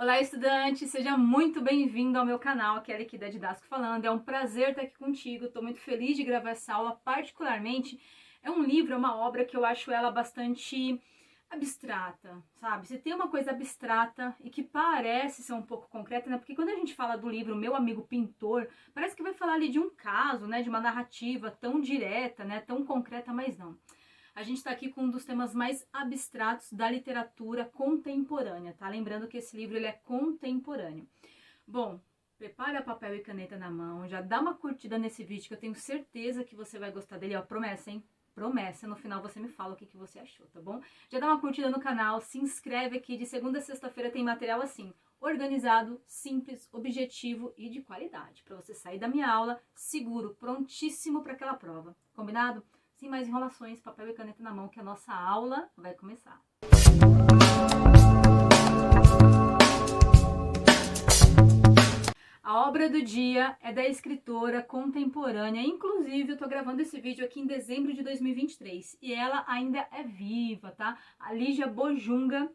Olá, estudante! Seja muito bem-vindo ao meu canal, Kelly aqui da Didasco falando. É um prazer estar aqui contigo, estou muito feliz de gravar essa aula, particularmente é um livro, é uma obra que eu acho ela bastante abstrata, sabe? Se tem uma coisa abstrata e que parece ser um pouco concreta, né? Porque quando a gente fala do livro Meu Amigo Pintor, parece que vai falar ali de um caso, né? De uma narrativa tão direta, né? Tão concreta, mas não. A gente está aqui com um dos temas mais abstratos da literatura contemporânea, tá? Lembrando que esse livro ele é contemporâneo. Bom, prepara papel e caneta na mão, já dá uma curtida nesse vídeo que eu tenho certeza que você vai gostar dele, ó, promessa, hein? Promessa, no final você me fala o que você achou, tá bom? Já dá uma curtida no canal, se inscreve aqui, de segunda a sexta-feira tem material assim, organizado, simples, objetivo e de qualidade, para você sair da minha aula seguro, prontíssimo para aquela prova, combinado? Sem mais enrolações, papel e caneta na mão que a nossa aula vai começar. A obra do dia é da escritora contemporânea, inclusive eu tô gravando esse vídeo aqui em dezembro de 2023 e ela ainda é viva, tá? A Lígia Bojunga.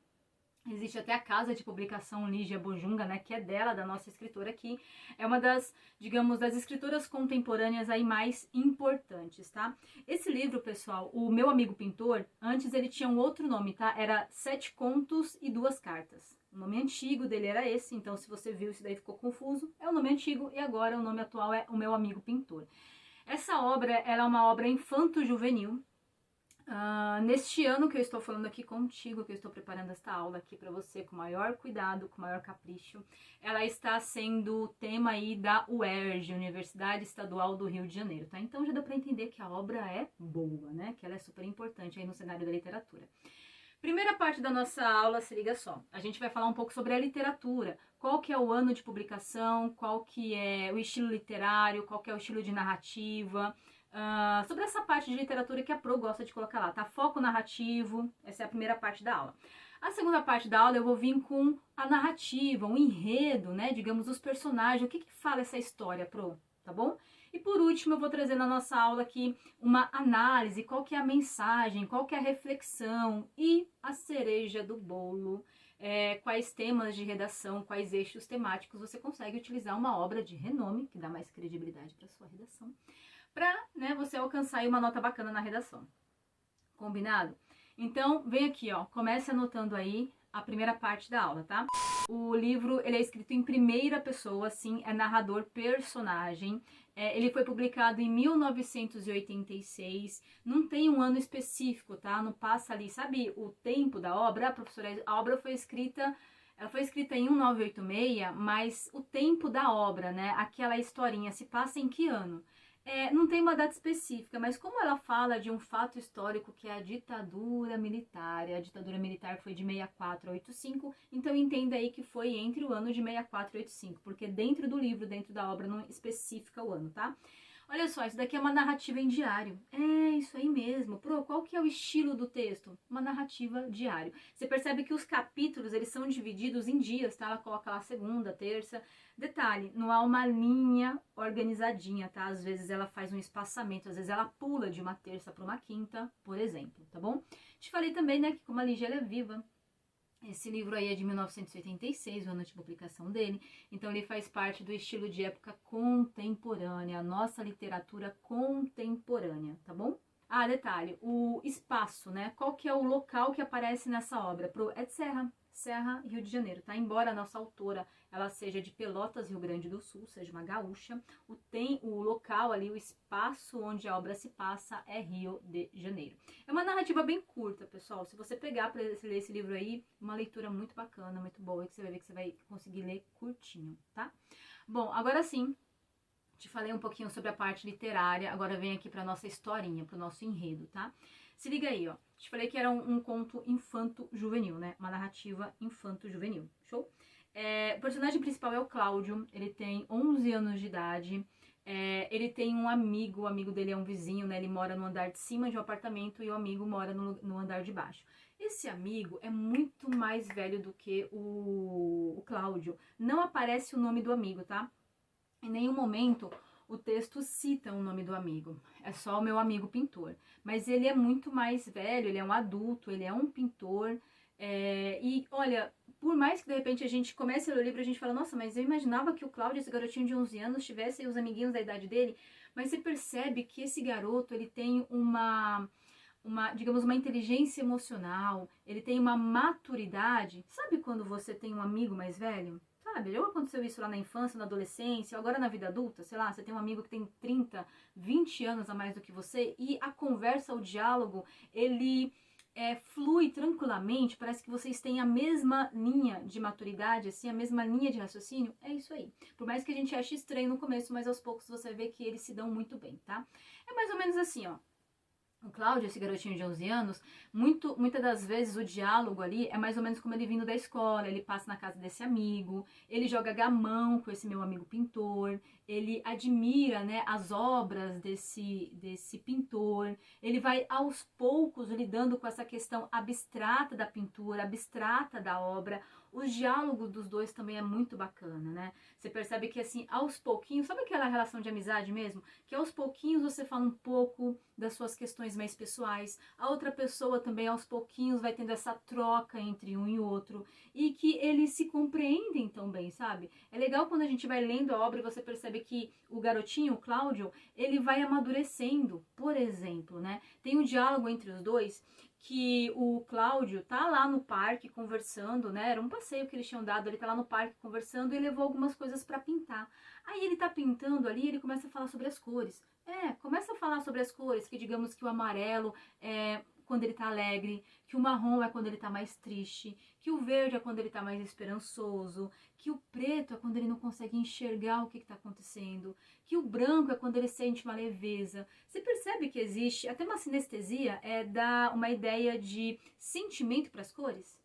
Existe até a casa de publicação Lígia Bojunga, né, que é dela, da nossa escritora aqui. É uma das, digamos, das escritoras contemporâneas aí mais importantes, tá? Esse livro, pessoal, O Meu Amigo Pintor, antes ele tinha um outro nome, tá? Era 7 Contos e 2 Cartas. O nome antigo dele era esse, então se você viu isso daí ficou confuso, é o nome antigo e agora o nome atual é O Meu Amigo Pintor. Essa obra, ela é uma obra infanto-juvenil. Neste ano que eu estou falando aqui contigo, que eu estou preparando esta aula aqui para você com maior cuidado, com maior capricho, ela está sendo tema aí da UERJ, Universidade Estadual do Rio de Janeiro, tá? Então já dá para entender que a obra é boa, né? Que ela é super importante aí no cenário da literatura. Primeira parte da nossa aula, se liga só, a gente vai falar um pouco sobre a literatura, qual que é o ano de publicação, qual que é o estilo literário, qual que é o estilo de narrativa, sobre essa parte de literatura que a Pro gosta de colocar lá, tá? Foco narrativo, essa é a primeira parte da aula. A segunda parte da aula eu vou vir com a narrativa, um enredo, né, digamos, os personagens, o que fala essa história, Pro, tá bom? E por último, eu vou trazer na nossa aula aqui uma análise, qual que é a mensagem, qual que é a reflexão e a cereja do bolo, quais temas de redação, quais eixos temáticos você consegue utilizar uma obra de renome, que dá mais credibilidade para sua redação, para, né, você alcançar aí uma nota bacana na redação. Combinado? Então, vem aqui, ó, comece anotando aí a primeira parte da aula, tá? O livro, ele é escrito em primeira pessoa, assim, é narrador personagem. Ele foi publicado em 1986, não tem um ano específico, tá? Não passa ali, sabe o tempo da obra? Professora, a obra foi escrita, ela foi escrita em 1986, mas o tempo da obra, né? Aquela historinha se passa em que ano? Não tem uma data específica, mas como ela fala de um fato histórico que é a ditadura militar, e a ditadura militar foi de 64 a 85, então entenda aí que foi entre o ano de 64 e 85, porque dentro do livro, dentro da obra, não especifica o ano, tá? Olha só, isso daqui é uma narrativa em diário. É isso aí mesmo. Pro, qual que é o estilo do texto? Uma narrativa diário. Você percebe que os capítulos, eles são divididos em dias, tá? Ela coloca lá segunda, terça. Detalhe, não há uma linha organizadinha, tá? Às vezes ela faz um espaçamento, às vezes ela pula de uma terça para uma quinta, por exemplo, tá bom? Te falei também, né, que como a Lígia ela é viva, esse livro aí é de 1986, o ano de publicação dele, então ele faz parte do estilo de época contemporânea, a nossa literatura contemporânea, tá bom? Ah, detalhe, o espaço, né? Qual que é o local que aparece nessa obra? É de Serra, Rio de Janeiro, tá? Embora a nossa autora, ela seja de Pelotas, Rio Grande do Sul, seja uma gaúcha, o local ali, o espaço onde a obra se passa é Rio de Janeiro. É uma narrativa bem curta, pessoal. Se você pegar para ler esse livro aí, uma leitura muito bacana, muito boa, que você vai ver que você vai conseguir ler curtinho, tá? Bom, agora sim, te falei um pouquinho sobre a parte literária, agora vem aqui para nossa historinha, para o nosso enredo, tá? Se liga aí, ó. Te falei que era um conto infanto-juvenil, né? Uma narrativa infanto-juvenil. Show? O personagem principal é o Cláudio, ele tem 11 anos de idade, ele tem um amigo, o amigo dele é um vizinho, né? Ele mora no andar de cima de um apartamento e o amigo mora no andar de baixo. Esse amigo é muito mais velho do que o Cláudio. Não aparece o nome do amigo, tá? Em nenhum momento o texto cita o nome do amigo, é só o meu amigo pintor. Mas ele é muito mais velho, ele é um adulto, ele é um pintor. E olha, por mais que de repente a gente comece a ler o livro, a gente fala, nossa, mas eu imaginava que o Cláudio, esse garotinho de 11 anos, tivesse os amiguinhos da idade dele, mas você percebe que esse garoto, ele tem digamos, uma inteligência emocional, ele tem uma maturidade. Sabe quando você tem um amigo mais velho? Sabe, ou aconteceu isso lá na infância, na adolescência, ou agora na vida adulta, sei lá, você tem um amigo que tem 30, 20 anos a mais do que você, e a conversa, o diálogo, ele flui tranquilamente, parece que vocês têm a mesma linha de maturidade, assim, a mesma linha de raciocínio, é isso aí. Por mais que a gente ache estranho no começo, mas aos poucos você vê que eles se dão muito bem, tá? É mais ou menos assim, ó. O Cláudio, esse garotinho de 11 anos, muitas das vezes o diálogo ali é mais ou menos como ele vindo da escola, ele passa na casa desse amigo, ele joga gamão com esse meu amigo pintor, ele admira, né, as obras desse pintor, ele vai aos poucos lidando com essa questão abstrata da pintura, abstrata da obra. Os diálogos dos dois também é muito bacana, né? Você percebe que assim, aos pouquinhos, sabe aquela relação de amizade mesmo? Que aos pouquinhos você fala um pouco das suas questões mais pessoais, a outra pessoa também aos pouquinhos vai tendo essa troca entre um e outro, e que eles se compreendem tão bem, sabe? É legal quando a gente vai lendo a obra e você percebe que o garotinho, o Cláudio, ele vai amadurecendo, por exemplo, né? Tem um diálogo entre os dois que o Cláudio tá lá no parque conversando, né? Era um passeio que eles tinham dado, ele tá lá no parque conversando e levou algumas coisas para pintar. Aí ele tá pintando ali, ele começa a falar sobre as cores. Começa a falar sobre as cores, que digamos que o amarelo é quando ele tá alegre, que o marrom é quando ele tá mais triste, que o verde é quando ele tá mais esperançoso, que o preto é quando ele não consegue enxergar o que tá acontecendo, que o branco é quando ele sente uma leveza. Você percebe que existe até uma sinestesia, dá uma ideia de sentimento para as cores?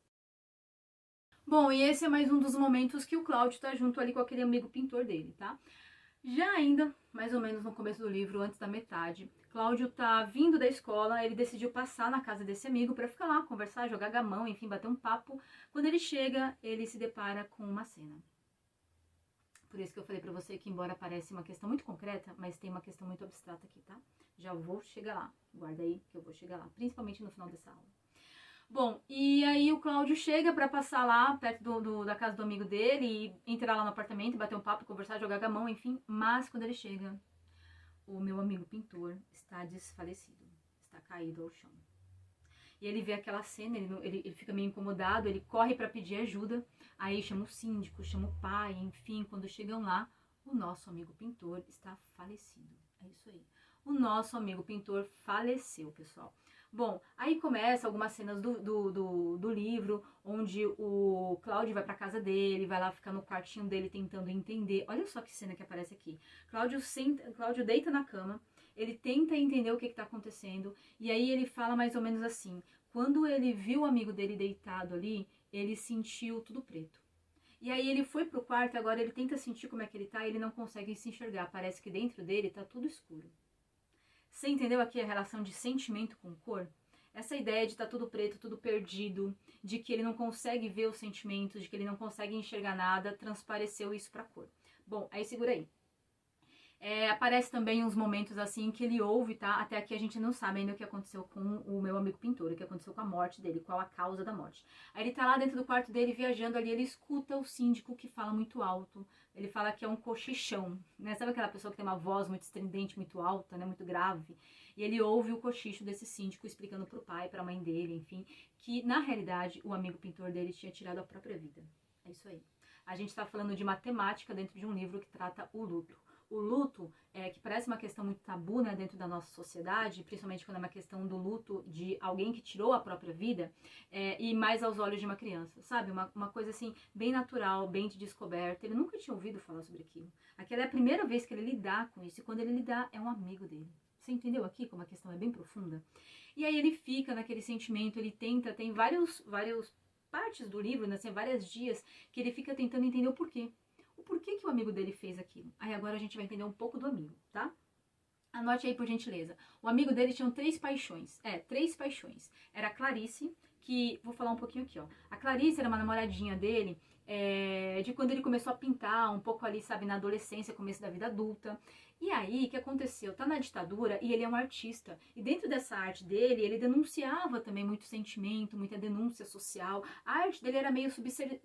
Bom, e esse é mais um dos momentos que o Cláudio tá junto ali com aquele amigo pintor dele, tá? Já ainda, mais ou menos no começo do livro, antes da metade, Cláudio tá vindo da escola, ele decidiu passar na casa desse amigo para ficar lá, conversar, jogar gamão, enfim, bater um papo. Quando ele chega, ele se depara com uma cena. Por isso que eu falei pra você que, embora pareça uma questão muito concreta, mas tem uma questão muito abstrata aqui, tá? Já vou chegar lá. Guarda aí que eu vou chegar lá, principalmente no final dessa aula. Bom, e aí o Cláudio chega pra passar lá perto da casa do amigo dele e entrar lá no apartamento, bater um papo, conversar, jogar gamão, enfim. Mas quando ele chega, o meu amigo pintor está desfalecido, está caído ao chão. E ele vê aquela cena, ele fica meio incomodado, ele corre pra pedir ajuda, aí chama o síndico, chama o pai, enfim, quando chegam lá, o nosso amigo pintor está falecido. É isso aí. O nosso amigo pintor faleceu, pessoal. Bom, aí começa algumas cenas do livro, onde o Cláudio vai pra casa dele, vai lá ficar no quartinho dele tentando entender. Olha só que cena que aparece aqui. Cláudio deita na cama, ele tenta entender o que está acontecendo, e aí ele fala mais ou menos assim: quando ele viu o amigo dele deitado ali, ele sentiu tudo preto. E aí ele foi pro quarto, agora ele tenta sentir como é que ele tá, e ele não consegue se enxergar, parece que dentro dele tá tudo escuro. Você entendeu aqui a relação de sentimento com cor? Essa ideia de estar tudo preto, tudo perdido, de que ele não consegue ver os sentimentos, de que ele não consegue enxergar nada, transpareceu isso pra cor. Bom, aí segura aí. Aparece também uns momentos assim que ele ouve, tá? Até aqui a gente não sabe ainda o que aconteceu com o meu amigo pintor, o que aconteceu com a morte dele, qual a causa da morte. Aí ele tá lá dentro do quarto dele viajando ali, ele escuta o síndico que fala muito alto. Ele fala que é um cochichão, né? Sabe aquela pessoa que tem uma voz muito estridente, muito alta, né? Muito grave. E ele ouve o cochicho desse síndico explicando pro pai, pra mãe dele, enfim, que na realidade o amigo pintor dele tinha tirado a própria vida. É isso aí. A gente tá falando de matemática dentro de um livro que trata o luto. O luto, que parece uma questão muito tabu, né, dentro da nossa sociedade, principalmente quando é uma questão do luto de alguém que tirou a própria vida, e mais aos olhos de uma criança, sabe? Uma coisa assim, bem natural, bem de descoberta. Ele nunca tinha ouvido falar sobre aquilo. Aquela é a primeira vez que ele lidar com isso, e quando ele lidar, é um amigo dele. Você entendeu aqui como a questão é bem profunda? E aí ele fica naquele sentimento, ele tenta, tem vários partes do livro, né, assim, vários dias, que ele fica tentando entender o porquê. O porquê que o amigo dele fez aquilo. Aí agora a gente vai entender um pouco do amigo, tá? Anote aí, por gentileza. O amigo dele tinha 3 paixões. 3 paixões. Era a Clarice, que... Vou falar um pouquinho aqui, ó. A Clarice era uma namoradinha dele de quando ele começou a pintar, um pouco ali, sabe, na adolescência, começo da vida adulta. E aí, o que aconteceu? Tá na ditadura e ele é um artista. E dentro dessa arte dele, ele denunciava também muito sentimento, muita denúncia social. A arte dele era meio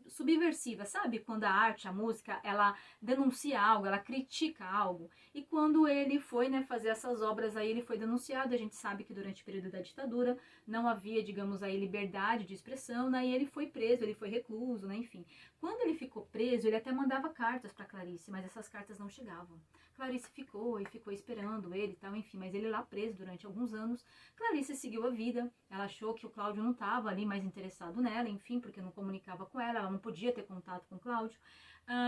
subversiva, sabe? Quando a arte, a música, ela denuncia algo, ela critica algo. E quando ele foi, né, fazer essas obras aí, ele foi denunciado. A gente sabe que durante o período da ditadura não havia, digamos aí, liberdade de expressão, né? E ele foi preso, ele foi recluso, né? Enfim. Quando ele ficou preso, ele até mandava cartas para Clarice, mas essas cartas não chegavam. Clarice ficou esperando ele e tal, enfim, mas ele lá preso durante alguns anos. Clarice seguiu a vida, ela achou que o Cláudio não estava ali mais interessado nela, enfim, porque não comunicava com ela não podia ter contato com o Cláudio.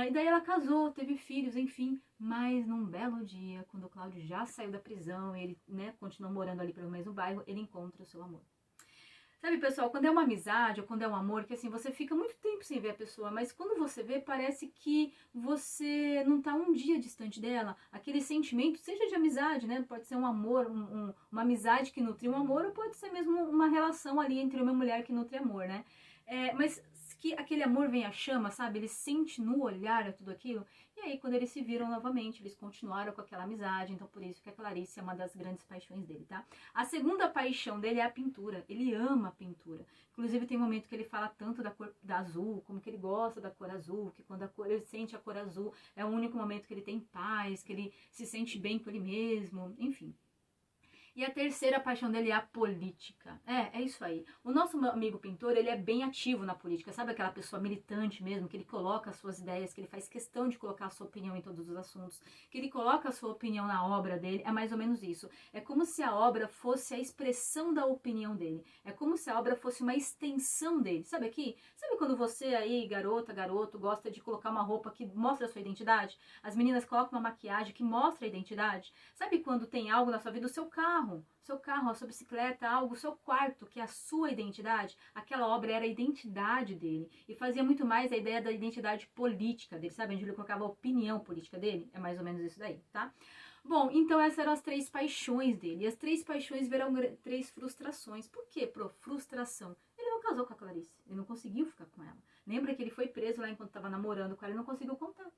E daí ela casou, teve filhos, enfim, mas num belo dia, quando o Cláudio já saiu da prisão, ele, né, continuou morando ali pelo mesmo bairro, ele encontra o seu amor. Sabe, pessoal, quando é uma amizade ou quando é um amor, que assim, você fica muito tempo sem ver a pessoa, mas quando você vê, parece que você não tá um dia distante dela. Aquele sentimento, seja de amizade, né? Pode ser um amor, uma amizade que nutre um amor, ou pode ser mesmo uma relação ali entre uma mulher que nutre amor, né? Mas que aquele amor vem a chama, sabe? Ele sente no olhar tudo aquilo. E aí, quando eles se viram novamente, eles continuaram com aquela amizade. Então, por isso que a Clarice é uma das grandes paixões dele, tá? A segunda paixão dele é a pintura. Ele ama a pintura. Inclusive, tem um momento que ele fala tanto da cor da azul, como que ele gosta da cor azul, que quando ele sente a cor azul, é o único momento que ele tem paz, que ele se sente bem com ele mesmo, enfim. E a terceira paixão dele é a política. É isso aí. O nosso amigo pintor, ele é bem ativo na política. Sabe aquela pessoa militante mesmo, que ele coloca as suas ideias, que ele faz questão de colocar a sua opinião em todos os assuntos, que ele coloca a sua opinião na obra dele. É mais ou menos isso. É como se a obra fosse a expressão da opinião dele. É como se a obra fosse uma extensão dele. Sabe aqui? Sabe quando você aí, garota, garoto, gosta de colocar uma roupa que mostra a sua identidade? As meninas colocam uma maquiagem que mostra a identidade? Sabe quando tem algo na sua vida? O seu carro, a sua bicicleta, algo, o seu quarto, que é a sua identidade. Aquela obra era a identidade dele. E fazia muito mais a ideia da identidade política dele, sabe? Onde ele colocava a opinião política dele. É mais ou menos isso daí, tá? Bom, então essas eram as três paixões dele. E as três paixões vieram três frustrações. Por quê, frustração? Ele não casou com a Clarice. Ele não conseguiu ficar com ela. Lembra que ele foi preso lá enquanto estava namorando com ela e não conseguiu contato.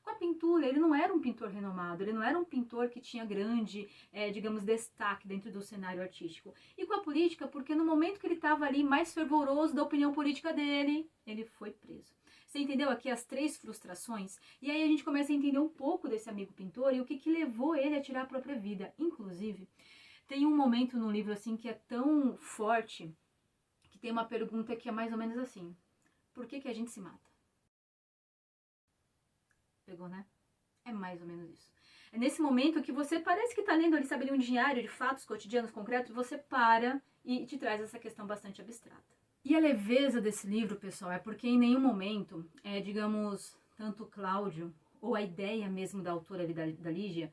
Com a pintura, ele não era um pintor renomado, ele não era um pintor que tinha grande, digamos, destaque dentro do cenário artístico. E com a política, porque no momento que ele estava ali mais fervoroso da opinião política dele, ele foi preso. Você entendeu aqui as três frustrações? E aí a gente começa a entender um pouco desse amigo pintor e o que levou ele a tirar a própria vida. Inclusive, tem um momento no livro assim que é tão forte, que tem uma pergunta que é mais ou menos assim: por que a gente se mata? Pegou, né? É mais ou menos isso. É nesse momento que você parece que tá lendo ali, sabe, um diário de fatos cotidianos concretos, você para e te traz essa questão bastante abstrata. E a leveza desse livro, pessoal, é porque em nenhum momento, digamos, tanto o Cláudio, ou a ideia mesmo da autora ali da Lígia,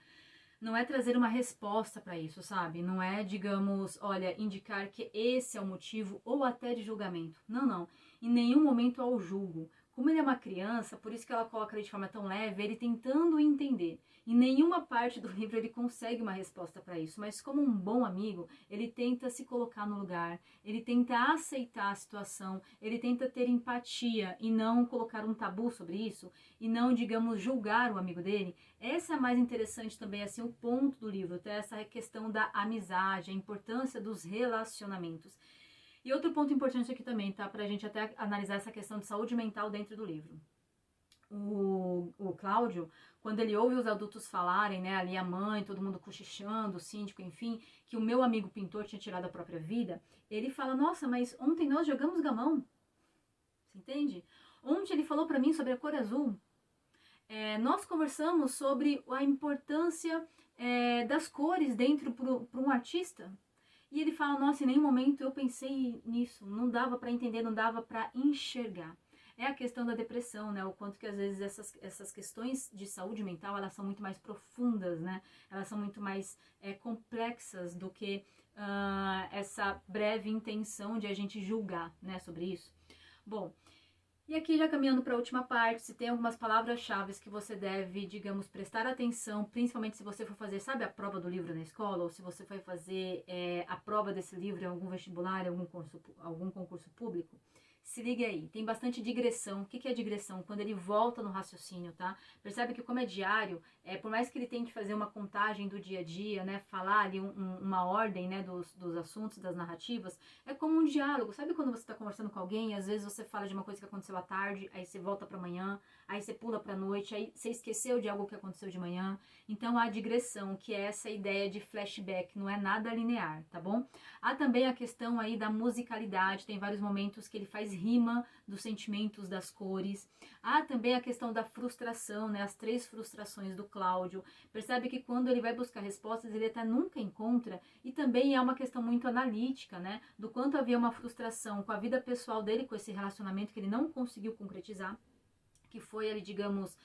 não é trazer uma resposta para isso, sabe? Não é, digamos, olha, indicar que esse é o motivo ou até de julgamento. Não, não. Em nenhum momento há o julgo. Como ele é uma criança, por isso que ela coloca ele de forma tão leve, ele tentando entender. Em nenhuma parte do livro ele consegue uma resposta para isso, mas como um bom amigo, ele tenta se colocar no lugar, ele tenta aceitar a situação, ele tenta ter empatia e não colocar um tabu sobre isso, e não, digamos, julgar o amigo dele. Essa é a mais interessante também, assim, o ponto do livro, tá? Essa questão da amizade, a importância dos relacionamentos. E outro ponto importante aqui também, tá? Pra gente até analisar essa questão de saúde mental dentro do livro. O Cláudio, quando ele ouve os adultos falarem, né, ali a mãe, todo mundo cochichando, o síndico, enfim, que o meu amigo pintor tinha tirado a própria vida, ele fala: nossa, mas ontem nós jogamos gamão. Você entende? Ontem ele falou pra mim sobre a cor azul. Nós conversamos sobre a importância das cores dentro para um artista. E ele fala: nossa, em nenhum momento eu pensei nisso, não dava para entender, não dava para enxergar. É a questão da depressão, né? O quanto que às vezes essas questões de saúde mental, elas são muito mais profundas, né? Elas são muito mais complexas do que essa breve intenção de a gente julgar, né, sobre isso. Bom, e aqui já caminhando para a última parte, se tem algumas palavras-chave que você deve, digamos, prestar atenção, principalmente se você for fazer, sabe, a prova do livro na escola, ou se você for fazer a prova desse livro em algum vestibular, em algum concurso público. Se liga aí, tem bastante digressão. O que é digressão? Quando ele volta no raciocínio, tá? Percebe que como é diário, por mais que ele tente fazer uma contagem do dia a dia, né? Falar ali uma ordem, né? Dos assuntos, das narrativas, é como um diálogo. Sabe quando você tá conversando com alguém e às vezes você fala de uma coisa que aconteceu à tarde, aí você volta pra manhã, aí você pula pra noite, aí você esqueceu de algo que aconteceu de manhã. Então há digressão, que é essa ideia de flashback, não é nada linear, tá bom? Há também a questão aí da musicalidade, tem vários momentos que ele faz rima dos sentimentos, das cores. Há também a questão da frustração, né? As 3 frustrações do Cláudio. Percebe que quando ele vai buscar respostas, ele até nunca encontra. E também é uma questão muito analítica, né? Do quanto havia uma frustração com a vida pessoal dele, com esse relacionamento que ele não conseguiu concretizar, que foi ali, digamos,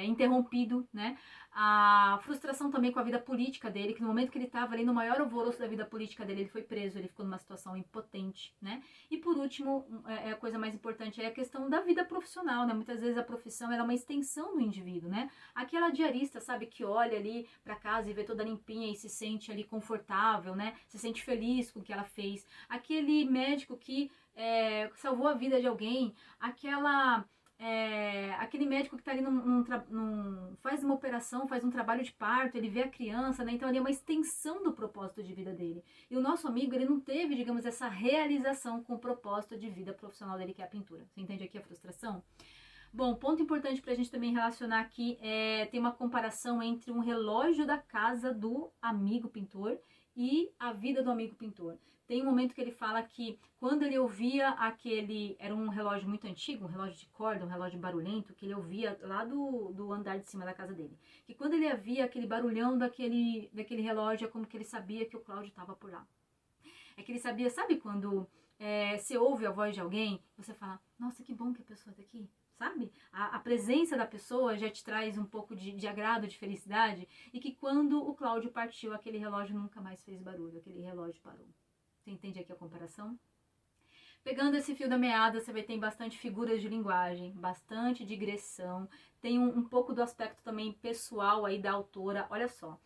interrompido, né? A frustração também com a vida política dele, que no momento que ele estava ali no maior alvoroço da vida política dele, ele foi preso, ele ficou numa situação impotente, né? E por último, a coisa mais importante é a questão da vida profissional, né? Muitas vezes a profissão era uma extensão do indivíduo, né? Aquela diarista, sabe, que olha ali para casa e vê toda limpinha e se sente ali confortável, né? Se sente feliz com o que ela fez. Aquele médico que salvou a vida de alguém, aquele médico que está ali faz uma operação, faz um trabalho de parto, ele vê a criança, né? Então ali é uma extensão do propósito de vida dele. E o nosso amigo, ele não teve, digamos, essa realização com o propósito de vida profissional dele, que é a pintura. Você entende aqui a frustração? Bom, ponto importante para a gente também relacionar aqui tem uma comparação entre um relógio da casa do amigo pintor e a vida do amigo pintor. Tem um momento que ele fala que quando ele ouvia era um relógio muito antigo, um relógio de corda, um relógio barulhento, que ele ouvia lá do andar de cima da casa dele. Que quando ele ouvia aquele barulhão daquele relógio, é como que ele sabia que o Cláudio estava por lá. É que ele sabia, sabe quando você ouve a voz de alguém, você fala, nossa, que bom que a pessoa está aqui. Sabe? A presença da pessoa já te traz um pouco de agrado, de felicidade, e que quando o Cláudio partiu, aquele relógio nunca mais fez barulho, aquele relógio parou. Você entende aqui a comparação? Pegando esse fio da meada, você vai ter bastante figuras de linguagem, bastante digressão, tem um pouco do aspecto também pessoal aí da autora. Olha só,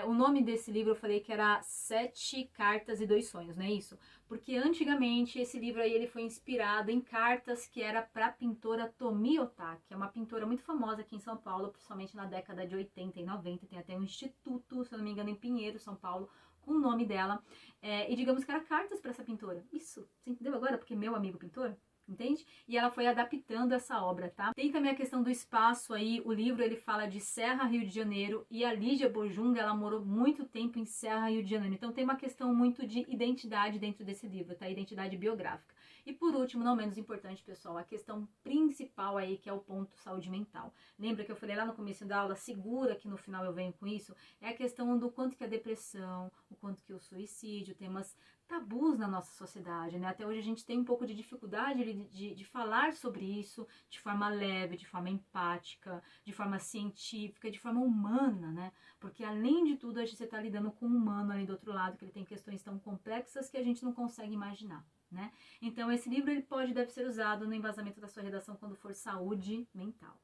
o nome desse livro eu falei que era 7 Cartas e 2 Sonhos, não é isso? Porque antigamente esse livro aí ele foi inspirado em cartas que era para a pintora Tomi Otaki, que é uma pintora muito famosa aqui em São Paulo, principalmente na década de 80 e 90, tem até um instituto, se eu não me engano, em Pinheiro, São Paulo, com o nome dela, e digamos que era cartas para essa pintora. Isso, você entendeu agora? Porque meu amigo pintor, entende? E ela foi adaptando essa obra, tá? Tem também a questão do espaço aí, o livro ele fala de Serra, Rio de Janeiro, e a Lígia Bojunga, ela morou muito tempo em Serra, Rio de Janeiro, então tem uma questão muito de identidade dentro desse livro, tá? Identidade biográfica. E por último, não menos importante, pessoal, a questão principal aí, que é o ponto saúde mental. Lembra que eu falei lá no começo da aula, segura que no final eu venho com isso? É a questão do quanto que a depressão, o quanto que o suicídio, temas tabus na nossa sociedade, né? Até hoje a gente tem um pouco de dificuldade de falar sobre isso de forma leve, de forma empática, de forma científica, de forma humana, né? Porque além de tudo, a gente está lidando com um humano ali do outro lado, que ele tem questões tão complexas que a gente não consegue imaginar, né? Então esse livro ele deve ser usado no embasamento da sua redação quando for saúde mental.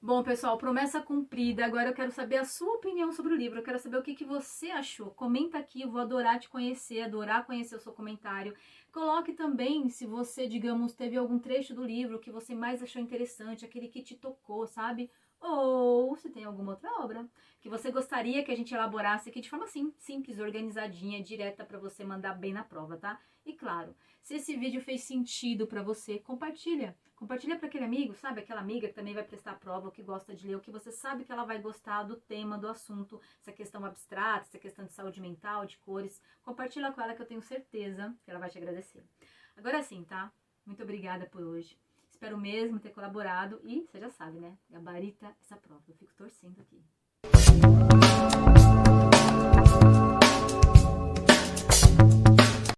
Bom, pessoal, promessa cumprida. Agora eu quero saber a sua opinião sobre o livro. Eu quero saber o que você achou. Comenta aqui, eu vou adorar te conhecer, adorar conhecer o seu comentário. Coloque também se você, digamos, teve algum trecho do livro que você mais achou interessante, aquele que te tocou, sabe? Ou se tem alguma outra obra que você gostaria que a gente elaborasse aqui de forma assim, simples, organizadinha, direta para você mandar bem na prova, tá? E claro, se esse vídeo fez sentido para você, compartilha. Compartilha para aquele amigo, sabe? Aquela amiga que também vai prestar a prova, ou que gosta de ler, ou que você sabe que ela vai gostar do tema, do assunto, essa questão abstrata, essa questão de saúde mental, de cores. Compartilha com ela que eu tenho certeza que ela vai te agradecer. Agora sim, tá? Muito obrigada por hoje. Espero mesmo ter colaborado e você já sabe, né? Gabarita essa prova. Eu fico torcendo aqui.